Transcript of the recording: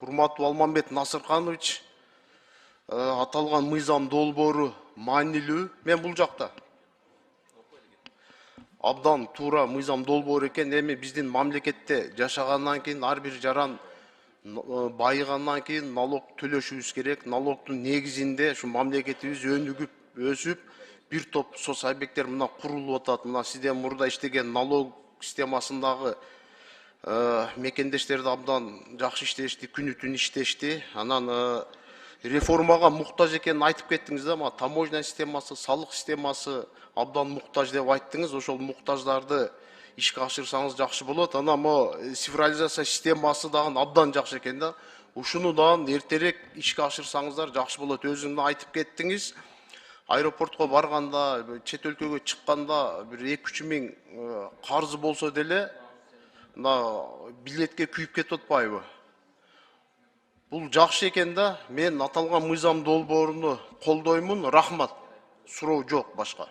Урматтуу Алмамбет Насырканович, аталган мыйзам долбоору маанилүү. Мен бул жакта абдан туура мыйзам долбоор экен. Эми биздин мамлекетте жашагандан кийин ар бир жаран байыгандан кийин налог төлөшүбүз керек. Налогдун негизинде ушу мамлекетибиз өнүгүп, өсүп, бир топ соцобъекттер мына курулуп атат. Мына сизден мурда иштеген налог системасындагы мекендештерди абдан жакшы иштешти, күнү түн иштешти. Анан реформага муктаж экенин айтып кеттиңиз да, мына таможня системасы, салык системасы абдан муктаж деп айттыңыз. Ошол муктаждарды ишке ашырсаңыз жакшы болот. Анан могу цифрализация системасы дагы абдан жакшы экен да. Ушуну дагы эртерээк ишке ашырсаңыздар жакшы болот. Өзүңүз айтып кеттиңиз. Аэропортко барганда, чет өлкөгө чыкканда бир 2-3 миң карызы болсо деле мына билетке күйүп кетип атпайбы? Бул жакшы экен да. Мен аталган мыйзам долбооруну колдоймун. Рахмат. Суроо жок башка.